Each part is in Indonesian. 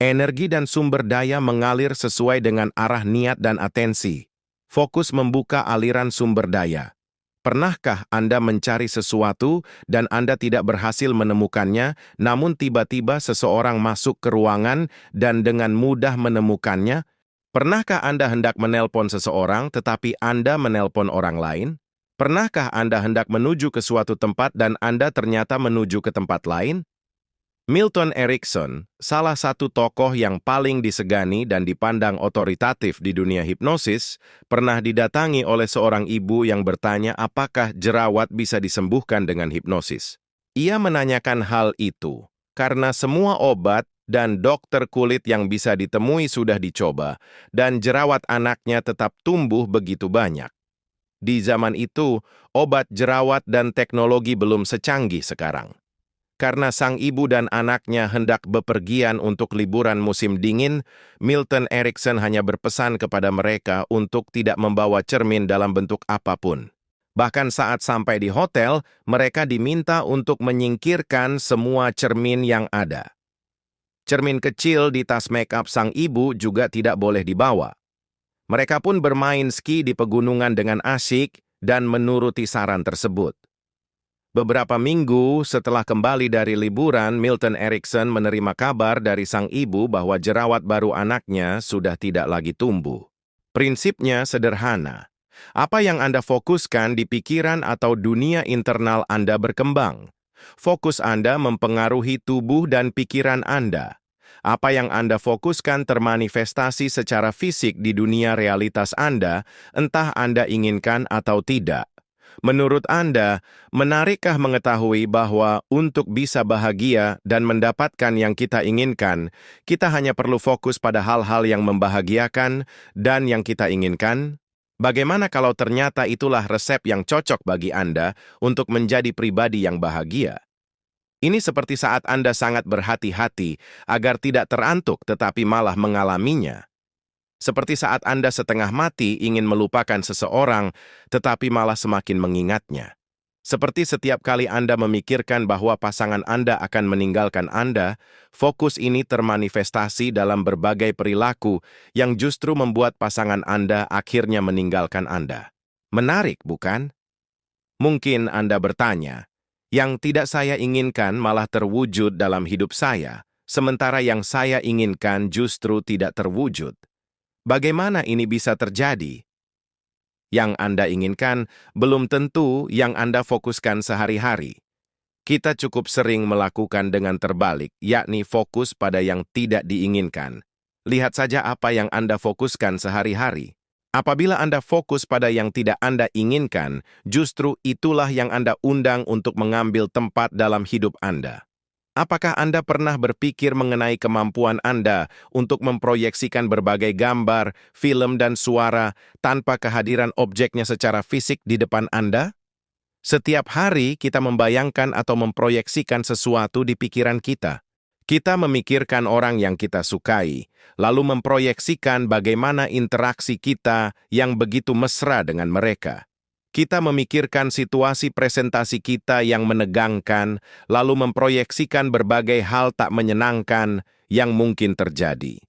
Energi dan sumber daya mengalir sesuai dengan arah niat dan atensi. Fokus membuka aliran sumber daya. Pernahkah Anda mencari sesuatu dan Anda tidak berhasil menemukannya, namun tiba-tiba seseorang masuk ke ruangan dan dengan mudah menemukannya? Pernahkah Anda hendak menelpon seseorang tetapi Anda menelpon orang lain? Pernahkah Anda hendak menuju ke suatu tempat dan Anda ternyata menuju ke tempat lain? Milton Erickson, salah satu tokoh yang paling disegani dan dipandang otoritatif di dunia hipnosis, pernah didatangi oleh seorang ibu yang bertanya apakah jerawat bisa disembuhkan dengan hipnosis. Ia menanyakan hal itu karena semua obat dan dokter kulit yang bisa ditemui sudah dicoba, dan jerawat anaknya tetap tumbuh begitu banyak. Di zaman itu, obat jerawat dan teknologi belum secanggih sekarang. Karena sang ibu dan anaknya hendak bepergian untuk liburan musim dingin, Milton Erickson hanya berpesan kepada mereka untuk tidak membawa cermin dalam bentuk apapun. Bahkan saat sampai di hotel, mereka diminta untuk menyingkirkan semua cermin yang ada. Cermin kecil di tas make-up sang ibu juga tidak boleh dibawa. Mereka pun bermain ski di pegunungan dengan asyik dan menuruti saran tersebut. Beberapa minggu setelah kembali dari liburan, Milton Erickson menerima kabar dari sang ibu bahwa jerawat baru anaknya sudah tidak lagi tumbuh. Prinsipnya sederhana. Apa yang Anda fokuskan di pikiran atau dunia internal Anda berkembang. Fokus Anda mempengaruhi tubuh dan pikiran Anda. Apa yang Anda fokuskan termanifestasi secara fisik di dunia realitas Anda, entah Anda inginkan atau tidak. Menurut Anda, menarikkah mengetahui bahwa untuk bisa bahagia dan mendapatkan yang kita inginkan, kita hanya perlu fokus pada hal-hal yang membahagiakan dan yang kita inginkan? Bagaimana kalau ternyata itulah resep yang cocok bagi Anda untuk menjadi pribadi yang bahagia? Ini seperti saat Anda sangat berhati-hati agar tidak terantuk tetapi malah mengalaminya. Seperti saat Anda setengah mati ingin melupakan seseorang, tetapi malah semakin mengingatnya. Seperti setiap kali Anda memikirkan bahwa pasangan Anda akan meninggalkan Anda, fokus ini termanifestasi dalam berbagai perilaku yang justru membuat pasangan Anda akhirnya meninggalkan Anda. Menarik, bukan? Mungkin Anda bertanya, yang tidak saya inginkan malah terwujud dalam hidup saya, sementara yang saya inginkan justru tidak terwujud. Bagaimana ini bisa terjadi? Yang Anda inginkan belum tentu yang Anda fokuskan sehari-hari. Kita cukup sering melakukan dengan terbalik, yakni fokus pada yang tidak diinginkan. Lihat saja apa yang Anda fokuskan sehari-hari. Apabila Anda fokus pada yang tidak Anda inginkan, justru itulah yang Anda undang untuk mengambil tempat dalam hidup Anda. Apakah Anda pernah berpikir mengenai kemampuan Anda untuk memproyeksikan berbagai gambar, film, dan suara tanpa kehadiran objeknya secara fisik di depan Anda? Setiap hari kita membayangkan atau memproyeksikan sesuatu di pikiran kita. Kita memikirkan orang yang kita sukai, lalu memproyeksikan bagaimana interaksi kita yang begitu mesra dengan mereka. Kita memikirkan situasi presentasi kita yang menegangkan, lalu memproyeksikan berbagai hal tak menyenangkan yang mungkin terjadi.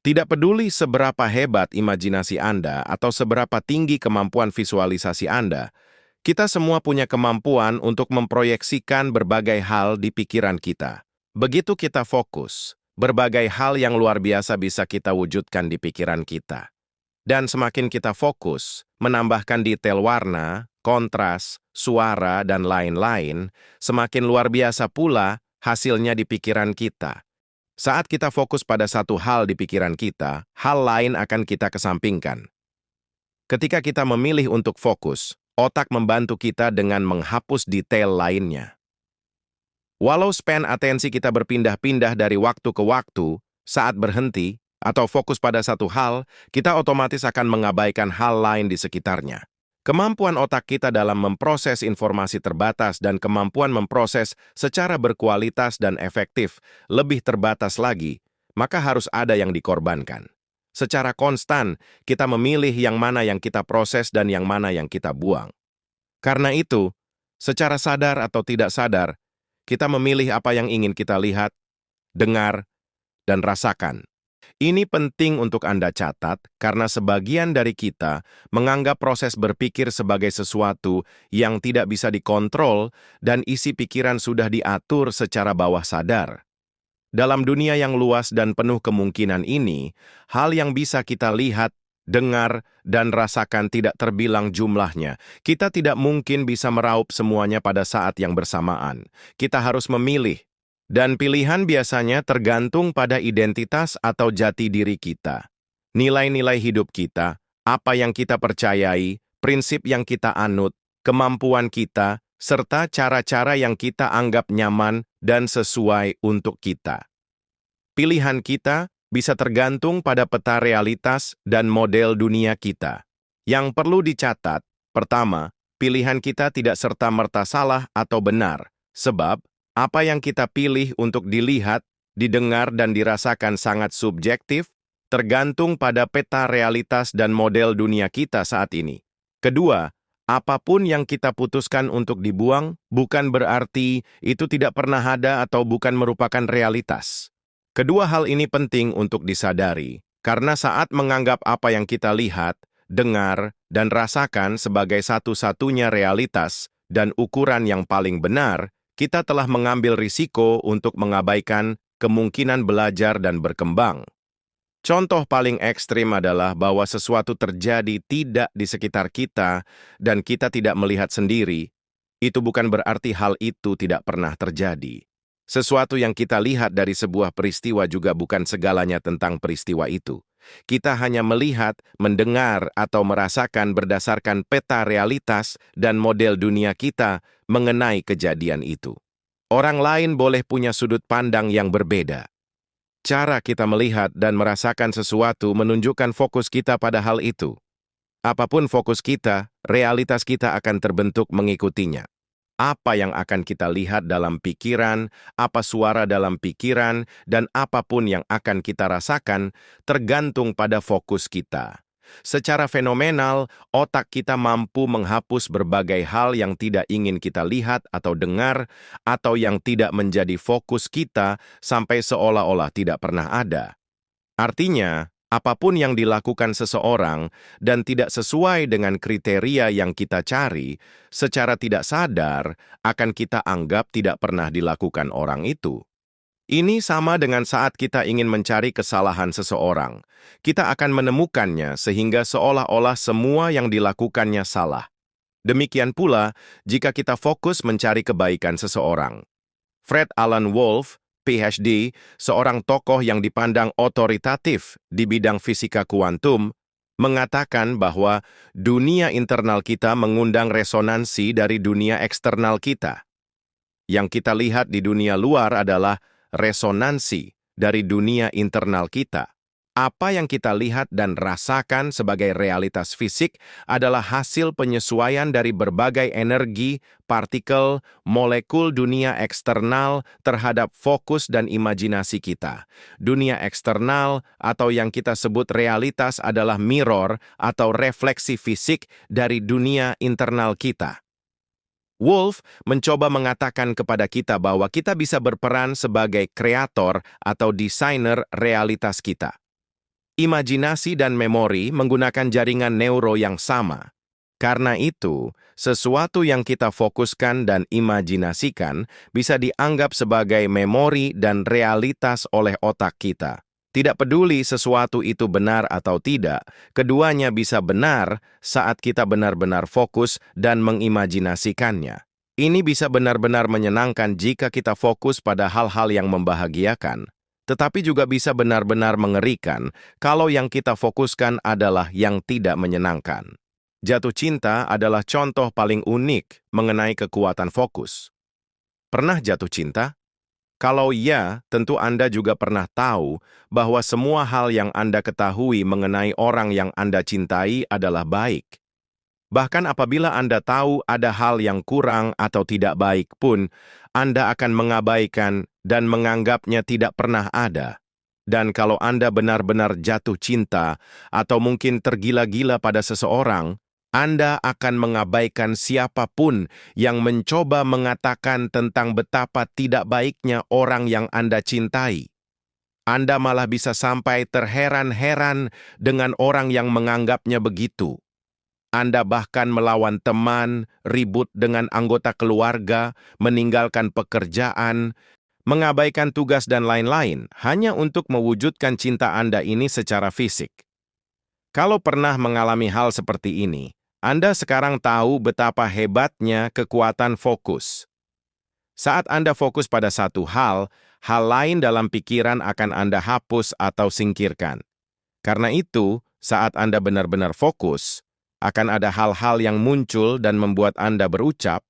Tidak peduli seberapa hebat imajinasi Anda atau seberapa tinggi kemampuan visualisasi Anda, kita semua punya kemampuan untuk memproyeksikan berbagai hal di pikiran kita. Begitu kita fokus, berbagai hal yang luar biasa bisa kita wujudkan di pikiran kita. Dan semakin kita fokus, menambahkan detail warna, kontras, suara, dan lain-lain, semakin luar biasa pula hasilnya di pikiran kita. Saat kita fokus pada satu hal di pikiran kita, hal lain akan kita kesampingkan. Ketika kita memilih untuk fokus, otak membantu kita dengan menghapus detail lainnya. Walau span atensi kita berpindah-pindah dari waktu ke waktu, saat berhenti, atau fokus pada satu hal, kita otomatis akan mengabaikan hal lain di sekitarnya. Kemampuan otak kita dalam memproses informasi terbatas dan kemampuan memproses secara berkualitas dan efektif lebih terbatas lagi, maka harus ada yang dikorbankan. Secara konstan, kita memilih yang mana yang kita proses dan yang mana yang kita buang. Karena itu, secara sadar atau tidak sadar, kita memilih apa yang ingin kita lihat, dengar, dan rasakan. Ini penting untuk Anda catat karena sebagian dari kita menganggap proses berpikir sebagai sesuatu yang tidak bisa dikontrol dan isi pikiran sudah diatur secara bawah sadar. Dalam dunia yang luas dan penuh kemungkinan ini, hal yang bisa kita lihat, dengar, dan rasakan tidak terbilang jumlahnya. Kita tidak mungkin bisa meraup semuanya pada saat yang bersamaan. Kita harus memilih. Dan pilihan biasanya tergantung pada identitas atau jati diri kita. Nilai-nilai hidup kita, apa yang kita percayai, prinsip yang kita anut, kemampuan kita, serta cara-cara yang kita anggap nyaman dan sesuai untuk kita. Pilihan kita bisa tergantung pada peta realitas dan model dunia kita. Yang perlu dicatat, pertama, pilihan kita tidak serta-merta salah atau benar, sebab apa yang kita pilih untuk dilihat, didengar, dan dirasakan sangat subjektif, tergantung pada peta realitas dan model dunia kita saat ini. Kedua, apapun yang kita putuskan untuk dibuang, bukan berarti itu tidak pernah ada atau bukan merupakan realitas. Kedua hal ini penting untuk disadari, karena saat menganggap apa yang kita lihat, dengar, dan rasakan sebagai satu-satunya realitas dan ukuran yang paling benar, kita telah mengambil risiko untuk mengabaikan kemungkinan belajar dan berkembang. Contoh paling ekstrim adalah bahwa sesuatu terjadi tidak di sekitar kita dan kita tidak melihat sendiri. Itu bukan berarti hal itu tidak pernah terjadi. Sesuatu yang kita lihat dari sebuah peristiwa juga bukan segalanya tentang peristiwa itu. Kita hanya melihat, mendengar, atau merasakan berdasarkan peta realitas dan model dunia kita mengenai kejadian itu. Orang lain boleh punya sudut pandang yang berbeda. Cara kita melihat dan merasakan sesuatu menunjukkan fokus kita pada hal itu. Apapun fokus kita, realitas kita akan terbentuk mengikutinya. Apa yang akan kita lihat dalam pikiran, apa suara dalam pikiran, dan apapun yang akan kita rasakan tergantung pada fokus kita. Secara fenomenal, otak kita mampu menghapus berbagai hal yang tidak ingin kita lihat atau dengar, atau yang tidak menjadi fokus kita sampai seolah-olah tidak pernah ada. Artinya, apapun yang dilakukan seseorang dan tidak sesuai dengan kriteria yang kita cari, secara tidak sadar akan kita anggap tidak pernah dilakukan orang itu. Ini sama dengan saat kita ingin mencari kesalahan seseorang. Kita akan menemukannya sehingga seolah-olah semua yang dilakukannya salah. Demikian pula jika kita fokus mencari kebaikan seseorang. Fred Alan Wolf, PhD, seorang tokoh yang dipandang otoritatif di bidang fisika kuantum, mengatakan bahwa dunia internal kita mengundang resonansi dari dunia eksternal kita. Yang kita lihat di dunia luar adalah resonansi dari dunia internal kita. Apa yang kita lihat dan rasakan sebagai realitas fisik adalah hasil penyesuaian dari berbagai energi, partikel, molekul dunia eksternal terhadap fokus dan imajinasi kita. Dunia eksternal atau yang kita sebut realitas adalah mirror atau refleksi fisik dari dunia internal kita. Wolf mencoba mengatakan kepada kita bahwa kita bisa berperan sebagai kreator atau desainer realitas kita. Imajinasi dan memori menggunakan jaringan neuro yang sama. Karena itu, sesuatu yang kita fokuskan dan imajinasikan bisa dianggap sebagai memori dan realitas oleh otak kita. Tidak peduli sesuatu itu benar atau tidak, keduanya bisa benar saat kita benar-benar fokus dan mengimajinasikannya. Ini bisa benar-benar menyenangkan jika kita fokus pada hal-hal yang membahagiakan, tetapi juga bisa benar-benar mengerikan kalau yang kita fokuskan adalah yang tidak menyenangkan. Jatuh cinta adalah contoh paling unik mengenai kekuatan fokus. Pernah jatuh cinta? Kalau iya, tentu Anda juga pernah tahu bahwa semua hal yang Anda ketahui mengenai orang yang Anda cintai adalah baik. Bahkan apabila Anda tahu ada hal yang kurang atau tidak baik pun, Anda akan mengabaikan dan menganggapnya tidak pernah ada. Dan kalau Anda benar-benar jatuh cinta atau mungkin tergila-gila pada seseorang, Anda akan mengabaikan siapapun yang mencoba mengatakan tentang betapa tidak baiknya orang yang Anda cintai. Anda malah bisa sampai terheran-heran dengan orang yang menganggapnya begitu. Anda bahkan melawan teman, ribut dengan anggota keluarga, meninggalkan pekerjaan, mengabaikan tugas dan lain-lain hanya untuk mewujudkan cinta Anda ini secara fisik. Kalau pernah mengalami hal seperti ini, Anda sekarang tahu betapa hebatnya kekuatan fokus. Saat Anda fokus pada satu hal lain dalam pikiran akan Anda hapus atau singkirkan. Karena itu, saat Anda benar-benar fokus, akan ada hal-hal yang muncul dan membuat Anda berucap,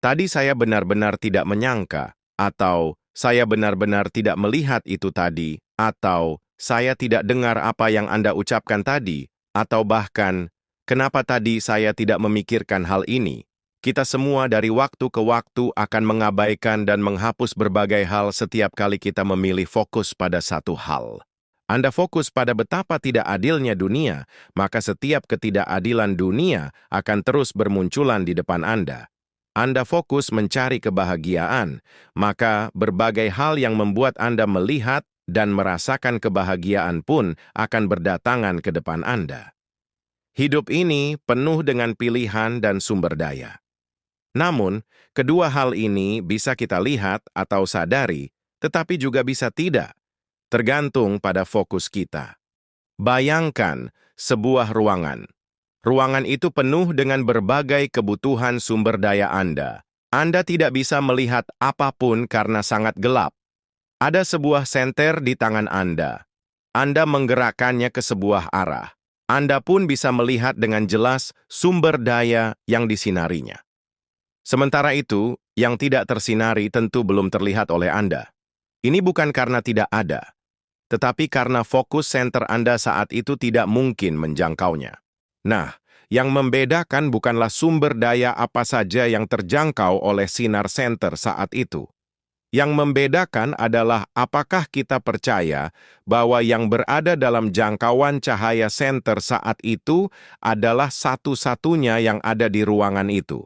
"Tadi saya benar-benar tidak menyangka," atau "Saya benar-benar tidak melihat itu tadi," atau "Saya tidak dengar apa yang Anda ucapkan tadi," atau bahkan, "Kenapa tadi saya tidak memikirkan hal ini?" Kita semua dari waktu ke waktu akan mengabaikan dan menghapus berbagai hal setiap kali kita memilih fokus pada satu hal. Anda fokus pada betapa tidak adilnya dunia, maka setiap ketidakadilan dunia akan terus bermunculan di depan Anda. Anda fokus mencari kebahagiaan, maka berbagai hal yang membuat Anda melihat dan merasakan kebahagiaan pun akan berdatangan ke depan Anda. Hidup ini penuh dengan pilihan dan sumber daya. Namun, kedua hal ini bisa kita lihat atau sadari, tetapi juga bisa tidak, tergantung pada fokus kita. Bayangkan sebuah ruangan. Ruangan itu penuh dengan berbagai kebutuhan sumber daya Anda. Anda tidak bisa melihat apapun karena sangat gelap. Ada sebuah senter di tangan Anda. Anda menggerakkannya ke sebuah arah. Anda pun bisa melihat dengan jelas sumber daya yang disinarinya. Sementara itu, yang tidak tersinari tentu belum terlihat oleh Anda. Ini bukan karena tidak ada, tetapi karena fokus senter Anda saat itu tidak mungkin menjangkaunya. Nah, yang membedakan bukanlah sumber daya apa saja yang terjangkau oleh sinar senter saat itu. Yang membedakan adalah apakah kita percaya bahwa yang berada dalam jangkauan cahaya senter saat itu adalah satu-satunya yang ada di ruangan itu.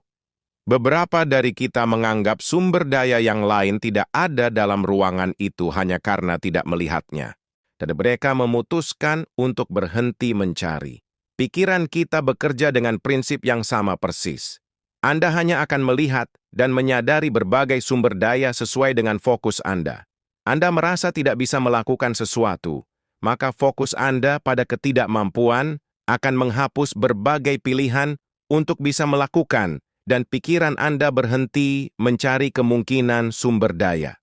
Beberapa dari kita menganggap sumber daya yang lain tidak ada dalam ruangan itu hanya karena tidak melihatnya. Dan mereka memutuskan untuk berhenti mencari. Pikiran kita bekerja dengan prinsip yang sama persis. Anda hanya akan melihat dan menyadari berbagai sumber daya sesuai dengan fokus Anda. Anda merasa tidak bisa melakukan sesuatu, maka fokus Anda pada ketidakmampuan akan menghapus berbagai pilihan untuk bisa melakukan, dan pikiran Anda berhenti mencari kemungkinan sumber daya.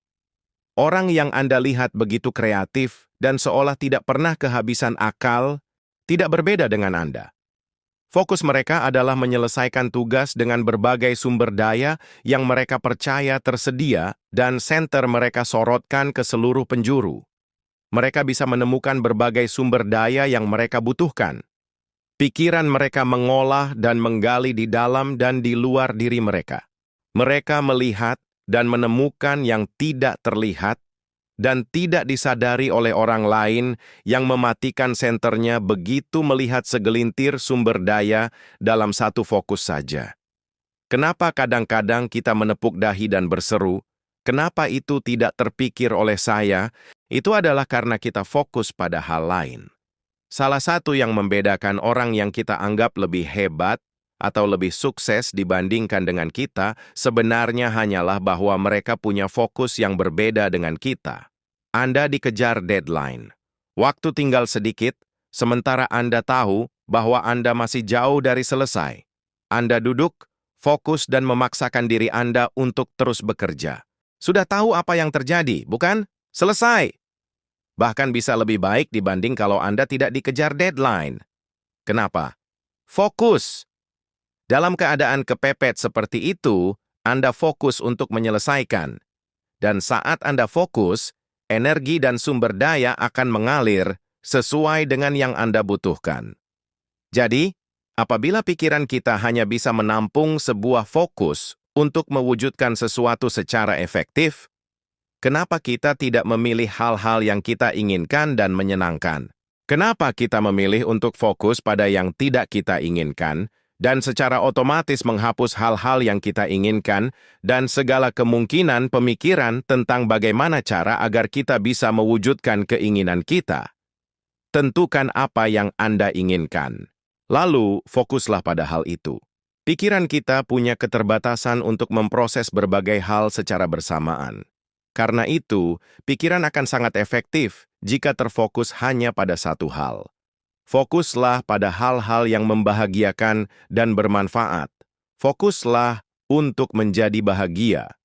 Orang yang Anda lihat begitu kreatif dan seolah tidak pernah kehabisan akal, tidak berbeda dengan Anda. Fokus mereka adalah menyelesaikan tugas dengan berbagai sumber daya yang mereka percaya tersedia dan senter mereka sorotkan ke seluruh penjuru. Mereka bisa menemukan berbagai sumber daya yang mereka butuhkan. Pikiran mereka mengolah dan menggali di dalam dan di luar diri mereka. Mereka melihat dan menemukan yang tidak terlihat dan tidak disadari oleh orang lain yang mematikan senternya begitu melihat segelintir sumber daya dalam satu fokus saja. Kenapa kadang-kadang kita menepuk dahi dan berseru, "Kenapa itu tidak terpikir oleh saya?" Itu adalah karena kita fokus pada hal lain. Salah satu yang membedakan orang yang kita anggap lebih hebat atau lebih sukses dibandingkan dengan kita sebenarnya hanyalah bahwa mereka punya fokus yang berbeda dengan kita. Anda dikejar deadline. Waktu tinggal sedikit, sementara Anda tahu bahwa Anda masih jauh dari selesai. Anda duduk, fokus dan memaksakan diri Anda untuk terus bekerja. Sudah tahu apa yang terjadi, bukan? Selesai! Bahkan bisa lebih baik dibanding kalau Anda tidak dikejar deadline. Kenapa? Fokus. Dalam keadaan kepepet seperti itu, Anda fokus untuk menyelesaikan. Dan saat Anda fokus, energi dan sumber daya akan mengalir sesuai dengan yang Anda butuhkan. Jadi, apabila pikiran kita hanya bisa menampung sebuah fokus untuk mewujudkan sesuatu secara efektif, kenapa kita tidak memilih hal-hal yang kita inginkan dan menyenangkan? Kenapa kita memilih untuk fokus pada yang tidak kita inginkan dan secara otomatis menghapus hal-hal yang kita inginkan dan segala kemungkinan pemikiran tentang bagaimana cara agar kita bisa mewujudkan keinginan kita. Tentukan apa yang Anda inginkan. Lalu, fokuslah pada hal itu. Pikiran kita punya keterbatasan untuk memproses berbagai hal secara bersamaan. Karena itu, pikiran akan sangat efektif jika terfokus hanya pada satu hal. Fokuslah pada hal-hal yang membahagiakan dan bermanfaat. Fokuslah untuk menjadi bahagia.